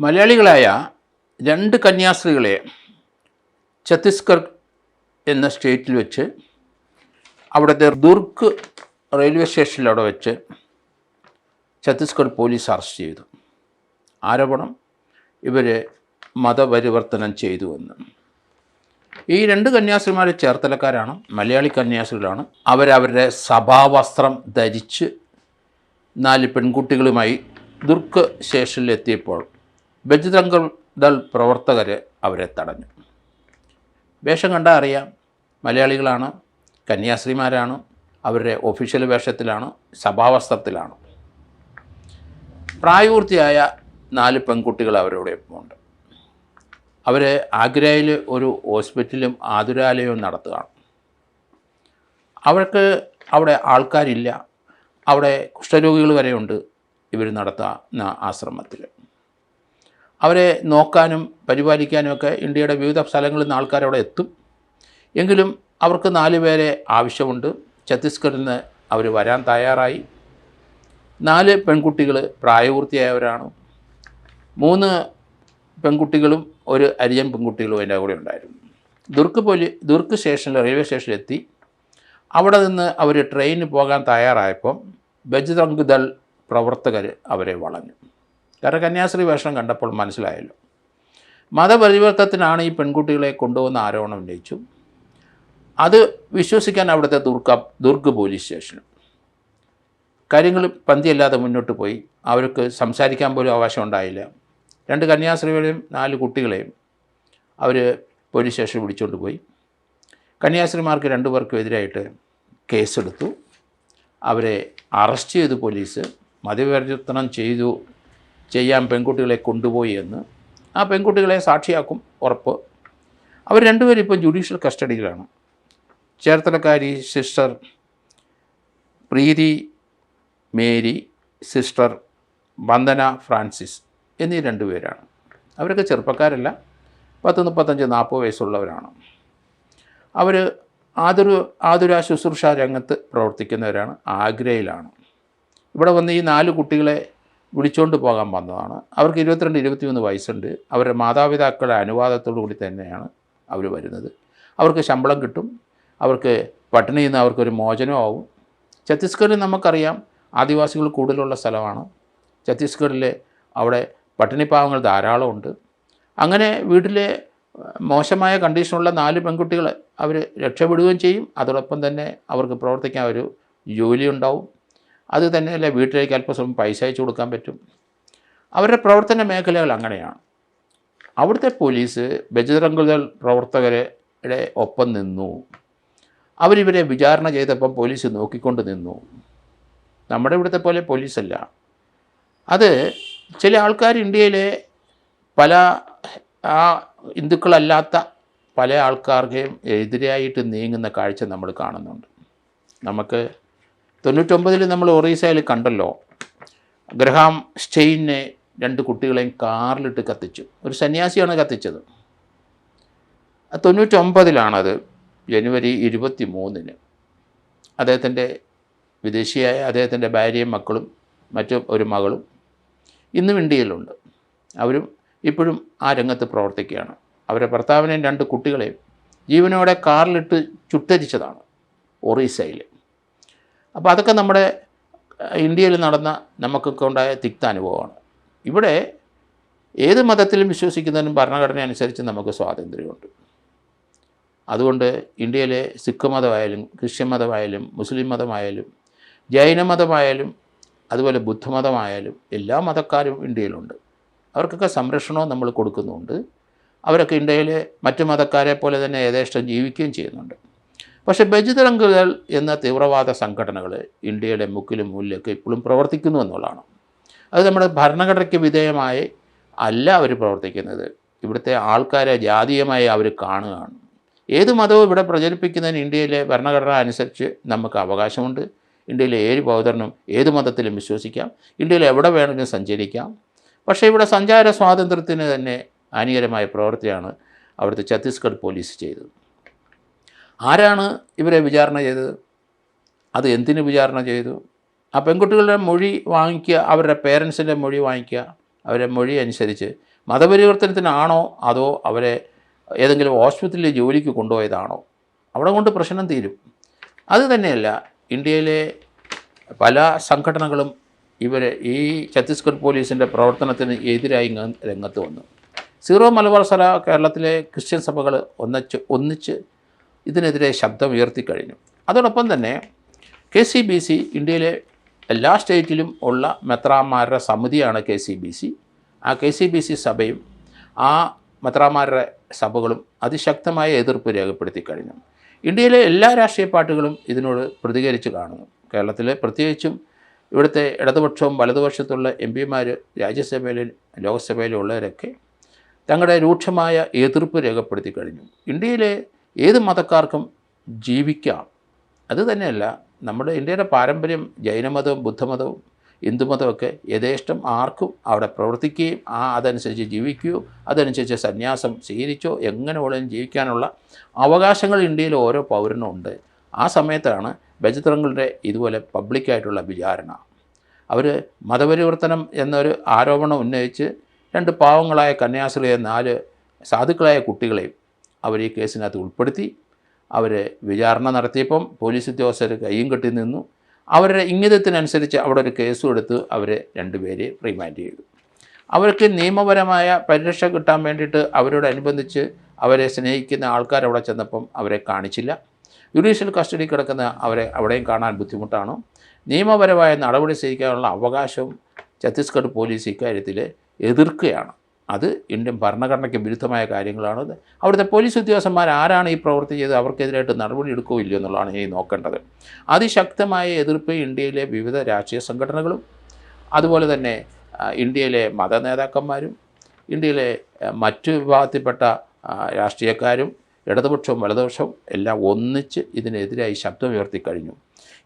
മലയാളികളായ 2 കന്യാസ്ത്രീകളെ ഛത്തീസ്ഗഡ് എന്ന സ്റ്റേറ്റിൽ വെച്ച് അവിടുത്തെ ദുർഗ് റെയിൽവേ സ്റ്റേഷനിലവിടെ വെച്ച് ഛത്തീസ്ഗഡ് പോലീസ് അറസ്റ്റ് ചെയ്തു. ആരോപണം ഇവർ മതപരിവർത്തനം ചെയ്തുവെന്ന്. ഈ 2 കന്യാസ്ത്രീമാർ ചേർത്തലക്കാരാണ്, മലയാളി കന്യാസ്ത്രീകളാണ്. അവരവരുടെ സഭാവസ്ത്രം ധരിച്ച് 4 പെൺകുട്ടികളുമായി ദുർഗ് സ്റ്റേഷനിലെത്തിയപ്പോൾ ബജ്രംഗ് ദൾ പ്രവർത്തകർ അവരെ തടഞ്ഞു. വേഷം കണ്ടാൽ അറിയാം, മലയാളികളാണ്, കന്യാസ്ത്രീമാരാണ്, അവരുടെ ഒഫീഷ്യൽ വേഷത്തിലാണ്, സഭാവസ്ത്രത്തിലാണ്. പ്രായപൂർത്തിയായ 4 പെൺകുട്ടികൾ അവരുടെ ഒപ്പമുണ്ട്. അവർ ആഗ്രയിൽ ഒരു ഹോസ്പിറ്റലും ആതുരാലയവും നടത്തുകയാണ്. അവർക്ക് അവിടെ ആൾക്കാരില്ല, അവിടെ കുഷ്ഠരോഗികൾ വരെയുണ്ട് ഇവർ നടത്തുന്ന ആശ്രമത്തിൽ. അവരെ നോക്കാനും പരിപാലിക്കാനും ഒക്കെ ഇന്ത്യയുടെ വിവിധ സ്ഥലങ്ങളിൽ നിന്ന് ആൾക്കാരവിടെ എത്തും. എങ്കിലും അവർക്ക് 4 പേരെ ആവശ്യമുണ്ട്. ഛത്തീസ്ഗഡിൽ നിന്ന് അവർ വരാൻ തയ്യാറായി. 4 പെൺകുട്ടികൾ പ്രായപൂർത്തിയായവരാണ്. 3 പെൺകുട്ടികളും ഒരു അരിയൻ പെൺകുട്ടികളും അതിൻ്റെ കൂടെ ഉണ്ടായിരുന്നു. ദുർഗ് സ്റ്റേഷനിൽ, റെയിൽവേ സ്റ്റേഷനിലെത്തി. അവിടെ നിന്ന് അവർ ട്രെയിനിന് പോകാൻ തയ്യാറായപ്പം ബജ്രംഗ് ദൾ പ്രവർത്തകർ അവരെ വളഞ്ഞു. കാരണം കന്യാസ്ത്രീ വേഷം കണ്ടപ്പോൾ മനസ്സിലായല്ലോ, മതപരിവർത്തനത്തിനാണ് ഈ പെൺകുട്ടികളെ കൊണ്ടുവന്ന ആരോപണം ഉന്നയിച്ചു. അത് വിശ്വസിക്കാൻ അവിടുത്തെ ദുർഗ് പോലീസ് സ്റ്റേഷനും കാര്യങ്ങൾ പന്തിയല്ലാതെ മുന്നോട്ട് പോയി. അവർക്ക് സംസാരിക്കാൻ പോലും അവകാശം ഉണ്ടായില്ല. 2 കന്യാസ്ത്രീകളെയും 4 കുട്ടികളെയും അവർ പോലീസ് സ്റ്റേഷനിൽ വിളിച്ചുകൊണ്ട് പോയി. കന്യാസ്ത്രീമാർക്ക് 2 പേർക്കും എതിരായിട്ട് കേസെടുത്തു. അവരെ അറസ്റ്റ് ചെയ്തു പോലീസ്. മതപരിവർത്തനം ചെയ്യാൻ പെൺകുട്ടികളെ കൊണ്ടുപോയി എന്ന്. ആ പെൺകുട്ടികളെ സാക്ഷിയാക്കും ഉറപ്പ്. അവർ 2 പേരും ഇപ്പോൾ ജുഡീഷ്യൽ കസ്റ്റഡിയിലാണ്. ചേർത്തലക്കാരി സിസ്റ്റർ പ്രീതി മേരി, സിസ്റ്റർ വന്ദന ഫ്രാൻസിസ് എന്നീ 2 പേരാണ്. അവരൊക്കെ ചെറുപ്പക്കാരല്ല, 10, 35, 40 വയസ്സുള്ളവരാണ്. അവർ ആതുര ശുശ്രൂഷ രംഗത്ത് പ്രവർത്തിക്കുന്നവരാണ്. ആഗ്രയിലാണ്. ഇവിടെ വന്ന് ഈ 4 കുട്ടികളെ വിളിച്ചുകൊണ്ട് പോകാൻ വന്നതാണ്. അവർക്ക് 22, 23 വയസ്സുണ്ട്. അവരുടെ മാതാപിതാക്കളുടെ അനുവാദത്തോടു കൂടി തന്നെയാണ് അവർ വരുന്നത്. അവർക്ക് ശമ്പളം കിട്ടും, അവർക്ക് പട്ടിണിയിൽ നിന്ന് അവർക്കൊരു മോചനമാവും. ഛത്തീസ്ഗഡിൽ നമുക്കറിയാം, ആദിവാസികൾ കൂടുതലുള്ള സ്ഥലമാണ്. ഛത്തീസ്ഗഡിൽ അവിടെ പട്ടിണിപ്പാവങ്ങൾ ധാരാളമുണ്ട്. അങ്ങനെ വീട്ടിലെ മോശമായ കണ്ടീഷനുള്ള 4 പെൺകുട്ടികൾ അവർ രക്ഷപ്പെടുകയും ചെയ്യും. അതോടൊപ്പം തന്നെ അവർക്ക് പ്രവർത്തിക്കാൻ ഒരു ജോലി ഉണ്ടാവും. അത് തന്നെയല്ല, വീട്ടിലേക്ക് അല്പസ്വല്പം പൈസ അയച്ചു കൊടുക്കാൻ പറ്റും. അവരുടെ പ്രവർത്തന മേഖലകൾ അങ്ങനെയാണ്. അവിടുത്തെ പോലീസ് ബജ്രംഗ് ദൾ പ്രവർത്തകരുടെ ഒപ്പം നിന്നു. അവരിവരെ വിചാരണ ചെയ്തപ്പം പോലീസ് നോക്കിക്കൊണ്ട് നിന്നു. നമ്മുടെ ഇവിടുത്തെ പോലെ പോലീസല്ല അത്. ചില ആൾക്കാർ ഇന്ത്യയിലെ പല ഹിന്ദുക്കളല്ലാത്ത പല ആൾക്കാർക്കും എതിരായിട്ട് നീങ്ങുന്ന കാഴ്ച നമ്മൾ കാണുന്നുണ്ട്. നമുക്ക് 99 നമ്മൾ ഒറീസയിൽ കണ്ടല്ലോ, ഗ്രഹാം സ്റ്റെയിനെ 2 കുട്ടികളെയും കാറിലിട്ട് കത്തിച്ചു. ഒരു സന്യാസിയാണ് കത്തിച്ചത്. 99 ജനുവരി 23 അദ്ദേഹത്തിൻ്റെ വിദേശിയായ അദ്ദേഹത്തിൻ്റെ ഭാര്യയും മക്കളും മറ്റും ഒരു മകളും ഇന്നും ഇന്ത്യയിലുണ്ട്. അവരും ഇപ്പോഴും ആ രംഗത്ത് പ്രവർത്തിക്കുകയാണ്. അവരുടെ ഭർത്താവിനെയും 2 കുട്ടികളെയും ജീവനോടെ കാറിലിട്ട് ചുട്ടരിച്ചതാണ് ഒറീസയിൽ. അപ്പോൾ അതൊക്കെ നമ്മുടെ ഇന്ത്യയിൽ നടന്ന നമുക്കൊക്കെ ഉണ്ടായ തിക്ത അനുഭവമാണ്. ഇവിടെ ഏത് മതത്തിലും വിശ്വസിക്കുന്നതിനും ഭരണഘടന അനുസരിച്ച് നമുക്ക് സ്വാതന്ത്ര്യമുണ്ട്. അതുകൊണ്ട് ഇന്ത്യയിലെ സിഖ് മതമായാലും ക്രിസ്ത്യൻ മതമായാലും മുസ്ലിം മതമായാലും ജൈനമതമായാലും അതുപോലെ ബുദ്ധമതമായാലും എല്ലാ മതക്കാരും ഇന്ത്യയിലുണ്ട്. അവർക്കൊക്കെ സംരക്ഷണവും നമ്മൾ കൊടുക്കുന്നുണ്ട്. അവരൊക്കെ ഇന്ത്യയിലെ മറ്റു മതക്കാരെ പോലെ തന്നെ യഥേഷ്ടം ജീവിക്കുകയും ചെയ്യുന്നുണ്ട്. പക്ഷേ ബജ്രംഗ് ദൾ എന്ന തീവ്രവാദ സംഘടനകൾ ഇന്ത്യയുടെ മുക്കിലും മൂലയൊക്കെ ഇപ്പോഴും പ്രവർത്തിക്കുന്നു എന്നുള്ളതാണ്. അത് നമ്മുടെ ഭരണഘടനയ്ക്ക് വിധേയമായി അല്ല അവർ പ്രവർത്തിക്കുന്നത്. ഇവിടുത്തെ ആൾക്കാരെ ജാതീയമായി അവർ കാണുകയാണ്. ഏത് മതവും ഇവിടെ പ്രചരിപ്പിക്കുന്നതിന് ഇന്ത്യയിലെ ഭരണഘടന അനുസരിച്ച് നമുക്ക് അവകാശമുണ്ട്. ഇന്ത്യയിലെ ഏത് പൗരനും ഏത് മതത്തിലും വിശ്വസിക്കാം, ഇന്ത്യയിൽ എവിടെ വേണമെങ്കിലും സഞ്ചരിക്കാം. പക്ഷേ ഇവിടെ സഞ്ചാര സ്വാതന്ത്ര്യത്തിന് തന്നെ ഹാനികരമായ പ്രവൃത്തിയാണ് അവിടുത്തെ ഛത്തീസ്ഗഡ് പോലീസ് ചെയ്തത്. ആരാണ് ഇവരെ വിചാരണ ചെയ്തത്? അത് എന്തിനു വിചാരണ ചെയ്തു? ആ പെൺകുട്ടികളുടെ മൊഴി വാങ്ങിക്കുക, അവരുടെ പേരൻസിൻ്റെ മൊഴി വാങ്ങിക്കുക. അവരെ മൊഴി അനുസരിച്ച് മതപരിവർത്തനത്തിനാണോ അതോ അവരെ ഏതെങ്കിലും ഹോസ്പിറ്റലിൽ ജോലിക്ക് കൊണ്ടുപോയതാണോ, അവിടെ കൊണ്ട് പ്രശ്നം തീരും. അത് തന്നെയല്ല, ഇന്ത്യയിലെ പല സംഘടനകളും ഈ ഛത്തീസ്ഗഡ് പോലീസിൻ്റെ പ്രവർത്തനത്തിന് എതിരായി രംഗത്ത് വന്നു. സീറോ മലബാർ സഭ, കേരളത്തിലെ ക്രിസ്ത്യൻ സഭകൾ ഒന്നിച്ച് ഇതിനെതിരെ ശബ്ദം ഉയർത്തിക്കഴിഞ്ഞു. അതോടൊപ്പം തന്നെ KCBC, ഇന്ത്യയിലെ എല്ലാ സ്റ്റേറ്റിലും ഉള്ള മെത്രാന്മാരുടെ സമിതിയാണ് KCBC. ആ KCBC സഭയും ആ മെത്രാന്മാരുടെ സഭകളും അതിശക്തമായ എതിർപ്പ് രേഖപ്പെടുത്തി കഴിഞ്ഞു. ഇന്ത്യയിലെ എല്ലാ രാഷ്ട്രീയ പാർട്ടികളും ഇതിനോട് പ്രതികരിച്ച് കാണുന്നു. കേരളത്തിലെ പ്രത്യേകിച്ചും ഇവിടുത്തെ ഇടതുപക്ഷവും വലതുപക്ഷത്തുള്ള MP-മാർ, രാജ്യസഭയിലും ലോക്സഭയിലും ഉള്ളവരൊക്കെ തങ്ങളുടെ രൂക്ഷമായ എതിർപ്പ് രേഖപ്പെടുത്തി കഴിഞ്ഞു. ഇന്ത്യയിലെ ഏത് മതക്കാർക്കും ജീവിക്കാം. അത് തന്നെയല്ല, നമ്മുടെ ഇന്ത്യയുടെ പാരമ്പര്യം ജൈനമതവും ബുദ്ധമതവും ഹിന്ദുമതമൊക്കെ യഥേഷ്ടം ആർക്കും അവിടെ പ്രവർത്തിക്കുകയും അതനുസരിച്ച് ജീവിക്കുകയോ അതനുസരിച്ച് സന്യാസം സ്വീകരിച്ചോ എങ്ങനെ വേണമെങ്കിലും ജീവിക്കാനുള്ള അവകാശങ്ങൾ ഇന്ത്യയിൽ ഓരോ പൗരനും ഉണ്ട്. ആ സമയത്താണ് ബജറംഗളുടെ ഇതുപോലെ പബ്ലിക്കായിട്ടുള്ള വിചാരണ. അവർ മതപരിവർത്തനം എന്നൊരു ആരോപണം ഉന്നയിച്ച് 2 പാവങ്ങളായ കന്യാസ്ത്രീയെ 4 സാധുക്കളായ കുട്ടികളെയും അവർ ഈ കേസിനകത്ത് ഉൾപ്പെടുത്തി. അവർ വിചാരണ നടത്തിയപ്പം പോലീസ് ഉദ്യോഗസ്ഥർ കയ്യും കെട്ടി നിന്നു. അവരുടെ ഇംഗിതത്തിനനുസരിച്ച് അവിടെ ഒരു കേസും എടുത്ത് അവരെ 2 പേരെ റിമാൻഡ് ചെയ്തു. അവർക്ക് നിയമപരമായ പരിരക്ഷ കിട്ടാൻ വേണ്ടിയിട്ട് അവരോടനുബന്ധിച്ച് അവരെ സ്നേഹിക്കുന്ന ആൾക്കാർ അവിടെ ചെന്നപ്പം അവരെ കാണിച്ചില്ല. ജുഡീഷ്യൽ കസ്റ്റഡി കിടക്കുന്ന അവരെ അവിടെയും കാണാൻ ബുദ്ധിമുട്ടാണ്. നിയമപരമായ നടപടി സ്വീകരിക്കാനുള്ള അവകാശവും ഛത്തീസ്ഗഡ് പോലീസ് ഇക്കാര്യത്തിൽ എതിർക്കുകയാണ്. അത് ഇന്ത്യൻ ഭരണഘടനയ്ക്ക് വിരുദ്ധമായ കാര്യങ്ങളാണ്. അവിടുത്തെ പോലീസ് ഉദ്യോഗസ്ഥന്മാർ ആരാണ് ഈ പ്രവൃത്തി ചെയ്ത് അവർക്കെതിരായിട്ട് നടപടി എടുക്കുകയോ ഇല്ലയോ എന്നുള്ളതാണ് ഇനി നോക്കേണ്ടത്. അതിശക്തമായ എതിർപ്പ് ഇന്ത്യയിലെ വിവിധ രാഷ്ട്രീയ സംഘടനകളും അതുപോലെ തന്നെ ഇന്ത്യയിലെ മത നേതാക്കന്മാരും ഇന്ത്യയിലെ മറ്റു വിഭാഗത്തിൽപ്പെട്ട രാഷ്ട്രീയക്കാരും ഇടതുപക്ഷവും വലതുപക്ഷവും എല്ലാം ഒന്നിച്ച് ഇതിനെതിരായി ശബ്ദമുയർത്തി കഴിഞ്ഞു.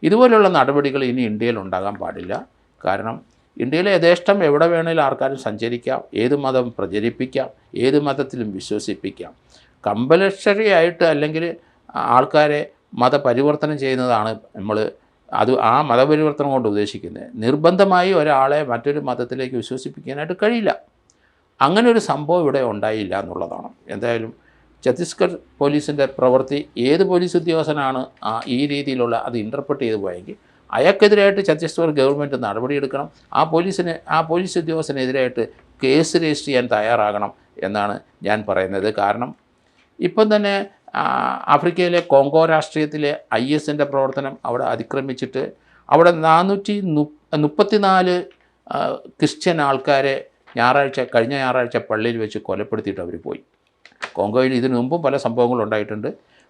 ഇതുപോലുള്ള നടപടികൾ ഇനി ഇന്ത്യയിൽ ഉണ്ടാകാൻ പാടില്ല. കാരണം ഇന്ത്യയിലെ യഥേഷ്ടം എവിടെ വേണേലും ആർക്കാരും സഞ്ചരിക്കാം, ഏത് മതം പ്രചരിപ്പിക്കാം, ഏത് മതത്തിലും വിശ്വസിപ്പിക്കാം. കമ്പൽസറി ആയിട്ട് അല്ലെങ്കിൽ ആൾക്കാരെ മതപരിവർത്തനം ചെയ്യുന്നതാണ് ആ മതപരിവർത്തനം കൊണ്ട് ഉദ്ദേശിക്കുന്നത്. നിർബന്ധമായി ഒരാളെ മറ്റൊരു മതത്തിലേക്ക് വിശ്വസിപ്പിക്കാനായിട്ട് കഴിയില്ല. അങ്ങനെ ഒരു സംഭവം ഇവിടെ ഉണ്ടായില്ല എന്നുള്ളതാണ്. എന്തായാലും ഛത്തീസ്ഗഡ് പോലീസിൻ്റെ പ്രവൃത്തി ഏത് പോലീസ് ഉദ്യോഗസ്ഥനാണ് ഈ രീതിയിലുള്ള അത് ഇൻ്റർപ്രറ്റ് ചെയ്തു പോയെങ്കിൽ അയാൾക്കെതിരായിട്ട് ഛത്തീസ്ഗഡ് ഗവൺമെൻറ് നടപടിയെടുക്കണം. ആ പോലീസ് ഉദ്യോഗസ്ഥനെതിരായിട്ട് കേസ് രജിസ്റ്റർ ചെയ്യാൻ തയ്യാറാകണം എന്നാണ് ഞാൻ പറയുന്നത്. കാരണം ഇപ്പം തന്നെ ആഫ്രിക്കയിലെ കോങ്കോ രാഷ്ട്രീയത്തിലെ IS-ൻ്റെ പ്രവർത്തനം അവിടെ അതിക്രമിച്ചിട്ട് അവിടെ 434 ക്രിസ്ത്യൻ ആൾക്കാരെ കഴിഞ്ഞ ഞായറാഴ്ച പള്ളിയിൽ വെച്ച് കൊലപ്പെടുത്തിയിട്ട് അവർ പോയി. കോങ്കോയിൽ ഇതിനു മുമ്പും പല സംഭവങ്ങളുണ്ടായിട്ടുണ്ട്.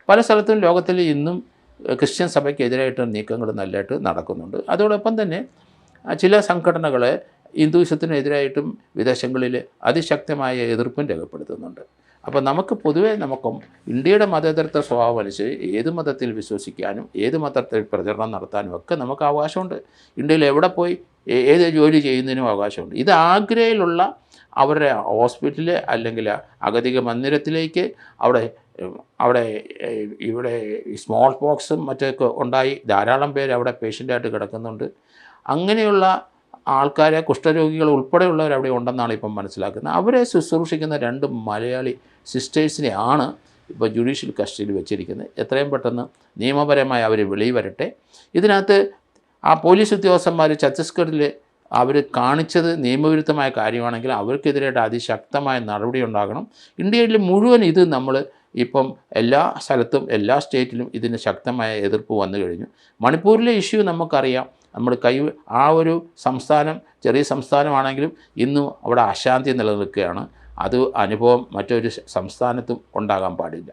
പല സ്ഥലത്തും ലോകത്തിൽ ഇന്നും ക്രിസ്ത്യൻ സഭയ്ക്കെതിരായിട്ട് നീക്കങ്ങൾ നല്ലതായിട്ട് നടക്കുന്നുണ്ട്. അതോടൊപ്പം തന്നെ ചില സംഘടനകൾ ഹിന്ദുയിസത്തിനെതിരായിട്ടും വിദേശങ്ങളിൽ അതിശക്തമായ എതിർപ്പും രേഖപ്പെടുത്തുന്നുണ്ട്. അപ്പോൾ നമുക്ക് പൊതുവേ ഇന്ത്യയുടെ മതേതരത്വ സ്വഭാവം അനുസരിച്ച് ഏത് മതത്തിൽ വിശ്വസിക്കാനും ഏത് മതത്തിൽ പ്രചരണം നടത്താനും ഒക്കെ നമുക്ക് അവകാശമുണ്ട്. ഇന്ത്യയിൽ എവിടെ പോയി ഏത് ജോലി ചെയ്യുന്നതിനും അവകാശമുണ്ട്. ഇത് ആഗ്രയിലുള്ള അവരുടെ ഹോസ്പിറ്റലിൽ അല്ലെങ്കിൽ അഗതിക മന്ദിരത്തിലേക്ക് ഇവിടെ സ്മോൾ പോക്സും മറ്റൊക്കെ ഉണ്ടായി ധാരാളം പേര് അവിടെ പേഷ്യൻ്റായിട്ട് കിടക്കുന്നുണ്ട്. അങ്ങനെയുള്ള ആൾക്കാരെ, കുഷ്ഠരോഗികൾ ഉൾപ്പെടെയുള്ളവർ അവിടെ ഉണ്ടെന്നാണ് ഇപ്പം മനസ്സിലാക്കുന്നത്. അവരെ ശുശ്രൂഷിക്കുന്ന 2 മലയാളി സിസ്റ്റേഴ്സിനെയാണ് ഇപ്പോൾ ജുഡീഷ്യൽ കസ്റ്റഡിയിൽ വെച്ചിരിക്കുന്നത്. എത്രയും പെട്ടെന്ന് നിയമപരമായി അവർ വെളിയിൽ വരട്ടെ. ഇതിനകത്ത് ആ പോലീസ് ഉദ്യോഗസ്ഥന്മാർ ഛത്തീസ്ഗഡിൽ അവർ കാണിച്ചത് നിയമവിരുദ്ധമായ കാര്യമാണെങ്കിൽ അവർക്കെതിരായിട്ട് അതിശക്തമായ നടപടി ഉണ്ടാകണം. ഇന്ത്യയിൽ മുഴുവൻ ഇത് ഇപ്പം എല്ലാ സ്ഥലത്തും എല്ലാ സ്റ്റേറ്റിലും ഇതിന് ശക്തമായ എതിർപ്പ് വന്നു കഴിഞ്ഞു. മണിപ്പൂരിലെ ഇഷ്യൂ നമുക്കറിയാം. ആ ഒരു സംസ്ഥാനം ചെറിയ സംസ്ഥാനമാണെങ്കിലും ഇന്നും അവിടെ അശാന്തി നിലനിൽക്കുകയാണ്. അനുഭവം മറ്റൊരു സംസ്ഥാനത്തും ഉണ്ടാകാൻ പാടില്ല.